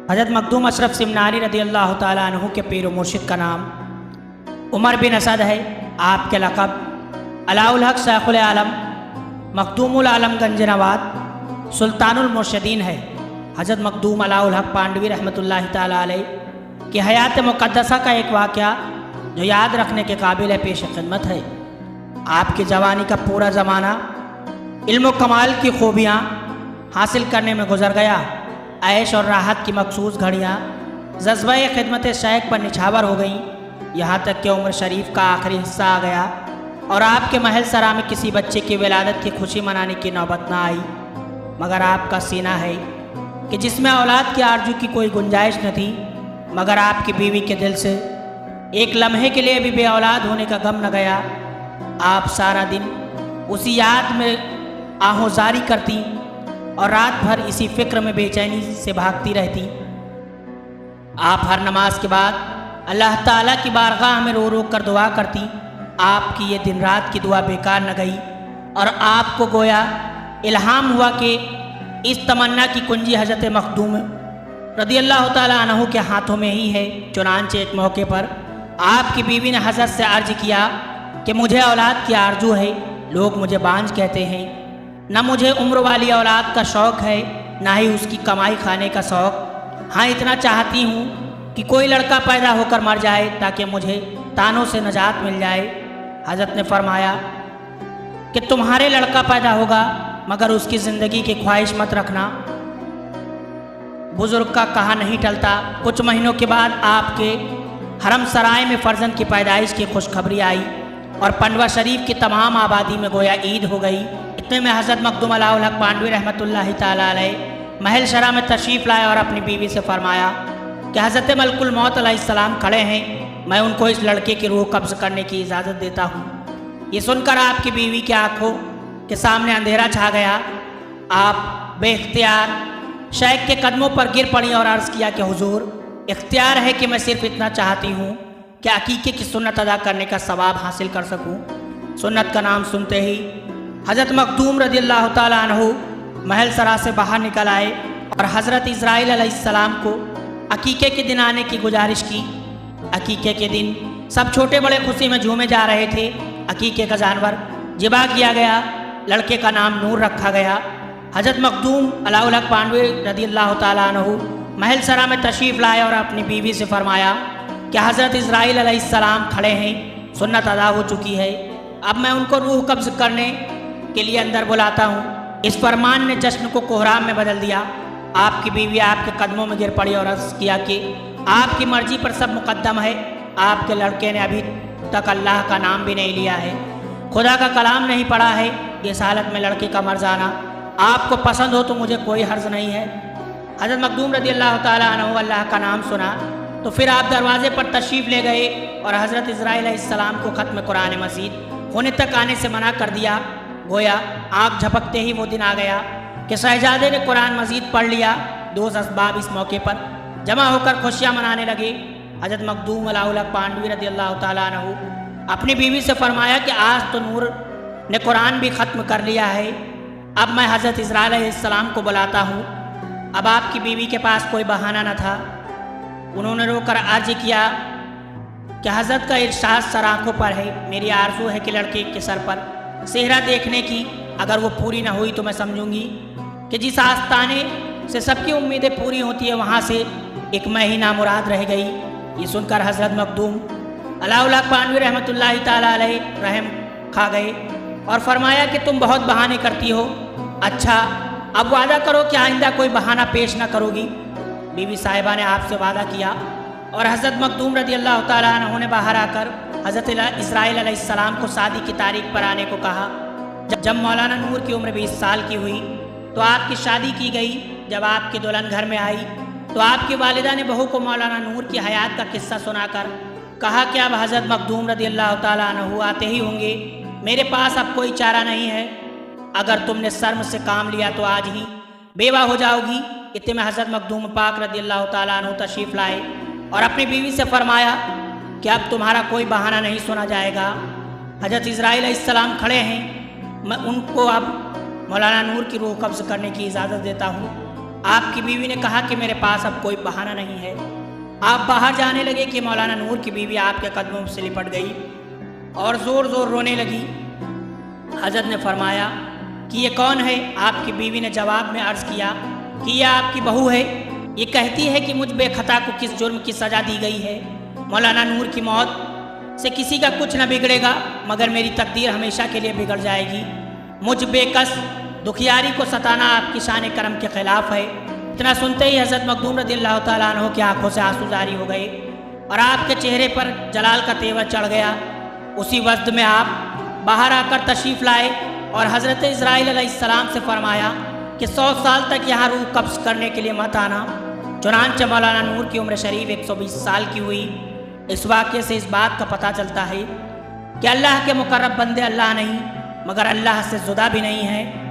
حضرت مخدوم اشرف سمنانی رضی اللہ تعالیٰ عنہ کے پیر و مرشد کا نام عمر بن اسد ہے۔ آپ کے لقب علاء الحق شیخ العالم، مخدوم العالم گنج نواد، سلطان المرشدین ہے۔ حضرت مخدوم علاء الحق پانڈوی رحمۃ اللہ تعالیٰ علیہ کی حیات مقدسہ کا ایک واقعہ جو یاد رکھنے کے قابل پیش خدمت ہے۔ آپ کی جوانی کا پورا زمانہ علم و کمال کی خوبیاں حاصل کرنے میں گزر گیا۔ عیش اور راحت کی مخصوص گھڑیاں جذبہ خدمت شیخ پر نچھاور ہو گئیں، یہاں تک کہ عمر شریف کا آخری حصہ آ گیا اور آپ کے محل سرا میں کسی بچے کی ولادت کی خوشی منانے کی نوبت نہ آئی، مگر آپ کا سینہ ہے کہ جس میں اولاد کی آرزو کی کوئی گنجائش نہ تھی، مگر آپ کی بیوی کے دل سے ایک لمحے کے لیے بھی بے اولاد ہونے کا غم نہ گیا۔ آپ سارا دن اسی یاد میں آہوزاری کرتی اور رات بھر اسی فکر میں بے چینی سے بھاگتی رہتی۔ آپ ہر نماز کے بعد اللہ تعالیٰ کی بارگاہ میں رو رو کر دعا کرتی۔ آپ کی یہ دن رات کی دعا بیکار نہ گئی اور آپ کو گویا الہام ہوا کہ اس تمنا کی کنجی حضرت مخدوم رضی اللہ تعالیٰ عنہ کے ہاتھوں میں ہی ہے۔ چنانچہ ایک موقع پر آپ کی بیوی نے حضرت سے عرض کیا کہ مجھے اولاد کی آرزو ہے، لوگ مجھے بانجھ کہتے ہیں، نہ مجھے عمر والی اولاد کا شوق ہے نہ ہی اس کی کمائی کھانے کا شوق، ہاں اتنا چاہتی ہوں کہ کوئی لڑکا پیدا ہو کر مر جائے تاکہ مجھے تانوں سے نجات مل جائے۔ حضرت نے فرمایا کہ تمہارے لڑکا پیدا ہوگا مگر اس کی زندگی کی خواہش مت رکھنا۔ بزرگ کا کہا نہیں ٹلتا۔ کچھ مہینوں کے بعد آپ کے حرم سرائے میں فرزند کی پیدائش کی خوشخبری آئی اور پنڈوا شریف کی تمام آبادی میں گویا عید ہو گئی۔ اتنے میں حضرت مخدوم علاء الحق پانڈوی رحمۃ اللہ تعالیٰ علیہ محل شرع میں تشریف لائے اور اپنی بیوی سے فرمایا کہ حضرت ملک الموت علیہ السلام کھڑے ہیں، میں ان کو اس لڑکے کی روح قبض کرنے کی اجازت دیتا ہوں۔ یہ سن کر آپ کی بیوی کی آنکھوں کے سامنے اندھیرا چھا گیا۔ آپ بے اختیار شیخ کے قدموں پر گر پڑی اور عرض کیا کہ حضور، اختیار ہے کہ میں صرف اتنا چاہتی ہوں کہ عقیقے کی سنت ادا کرنے کا ثواب حاصل کر سکوں۔ سنت کا نام سنتے ہی حضرت مخدوم رضی اللہ تعالیٰ عنہ محل سرا سے باہر نکل آئے اور حضرت اسرائیل علیہ السلام کو عقیقے کے دن آنے کی گزارش کی۔ عقیقے کے دن سب چھوٹے بڑے خوشی میں جھومے جا رہے تھے۔ عقیقے کا جانور ذبح کیا گیا، لڑکے کا نام نور رکھا گیا۔ حضرت مخدوم علاء الحق پانڈوی رضی اللہ تعالیٰ عنہ محل سرا میں تشریف لائے اور اپنی بیوی سے فرمایا کہ حضرت اسرائیل علیہ السلام کھڑے ہیں، سنت ادا ہو چکی ہے، اب میں ان کو روح قبض کرنے کے لیے اندر بلاتا ہوں۔ اس فرمان نے جشن کو کوہرام میں بدل دیا۔ آپ کی بیوی آپ کے قدموں میں گر پڑی اور عرض کیا کہ آپ کی مرضی پر سب مقدم ہے، آپ کے لڑکے نے ابھی تک اللہ کا نام بھی نہیں لیا ہے، خدا کا کلام نہیں پڑھا ہے، اس حالت میں لڑکے کا مر جانا آپ کو پسند ہو تو مجھے کوئی حرج نہیں ہے۔ حضرت مخدوم رضی اللہ تعالیٰ عنہ اللہ کا نام سنا تو پھر آپ دروازے پر تشریف لے گئے اور حضرت اسرائیل علیہ السلام کو ختم قرآن مجید ہونے تک آنے سے منع کر دیا۔ گویا آنکھ جھپکتے ہی وہ دن آ گیا کہ شہزادے نے قرآن مجید پڑھ لیا۔ دوست اسباب اس موقع پر جمع ہو کر خوشیاں منانے لگے۔ حضرت مخدوم علاء الحق پانڈوی رضی اللہ تعالیٰ عنہ اپنی بیوی سے فرمایا کہ آج تو نور نے قرآن بھی ختم کر لیا ہے، اب میں حضرت اسرائیل علیہ السلام کو بلاتا ہوں۔ اب آپ کی بیوی کے پاس کوئی بہانہ نہ تھا۔ انہوں نے رو کر عرض کیا کہ حضرت کا ارشاد سر آنکھوں پر ہے، میری آرزو ہے کہ لڑکے کے سر پر صحرا دیکھنے کی، اگر وہ پوری نہ ہوئی تو میں سمجھوں گی کہ جس آستانے سے سب کی امیدیں پوری ہوتی ہیں وہاں سے ایک میں ہی نامراد رہ گئی۔ یہ سن کر حضرت مخدوم علاء الحق پانڈوی رحمۃ اللہ تعالیٰ علیہ رحم کھا گئے اور فرمایا کہ تم بہت بہانے کرتی ہو، اچھا اب وعدہ کرو کہ آئندہ کوئی بہانہ پیش نہ کرو گی۔ بیوی صاحبہ نے آپ سے وعدہ کیا اور حضرت مخدوم رضی اللہ تعالیٰ عنہ نے باہر آ کر حضرت اسرائیل علیہ السلام کو شادی کی تاریخ پر آنے کو کہا۔ جب مولانا نور کی عمر 20 سال کی ہوئی تو آپ کی شادی کی گئی۔ جب آپ کی دلہن گھر میں آئی تو آپ کی والدہ نے بہو کو مولانا نور کی حیات کا قصہ سنا کر کہا کہ اب حضرت مخدوم رضی اللہ تعالیٰ عنہ آتے ہی ہوں گے، میرے پاس اب کوئی چارہ نہیں ہے، اگر تم نے شرم سے کام لیا تو آج ہی بیوہ ہو جاؤ گی۔ اتنے میں حضرت مخدوم پاک رضی اللہ تعالیٰ عنہ تشریف لائے اور اپنی بیوی سے فرمایا کہ اب تمہارا کوئی بہانہ نہیں سنا جائے گا، حضرت اسرائیل علیہ السلام کھڑے ہیں، میں ان کو اب مولانا نور کی روح قبض کرنے کی اجازت دیتا ہوں۔ آپ کی بیوی نے کہا کہ میرے پاس اب کوئی بہانہ نہیں ہے۔ آپ باہر جانے لگے کہ مولانا نور کی بیوی آپ کے قدموں سے لپٹ گئی اور زور زور رونے لگی۔ حضرت نے فرمایا کہ یہ کون ہے؟ آپ کی بیوی نے جواب میں عرض کیا کہ یہ آپ کی بہو ہے، یہ کہتی ہے کہ مجھ بے خطا کو کس جرم کی سزا دی گئی ہے۔ مولانا نور کی موت سے کسی کا کچھ نہ بگڑے گا مگر میری تقدیر ہمیشہ کے لیے بگڑ جائے گی۔ مجھ بے کس دکھیاری کو ستانا آپ کی شان کرم کے خلاف ہے۔ اتنا سنتے ہی حضرت مخدوم رضی اللہ تعالیٰ عنہ کی آنکھوں سے آنسو جاری ہو گئے اور آپ کے چہرے پر جلال کا تیور چڑھ گیا۔ اسی وقت میں آپ باہر آ کر تشریف لائے اور حضرت اسرائیل علیہ السلام سے فرمایا کہ 100 سال تک یہاں روح قبض کرنے کے لیے مت آنا۔ چنانچہ مولانا نور کی عمر شریف 120 سال کی ہوئی۔ اس واقعے سے اس بات کا پتہ چلتا ہے کہ اللہ کے مقرب بندے اللہ نہیں مگر اللہ سے جدا بھی نہیں ہیں۔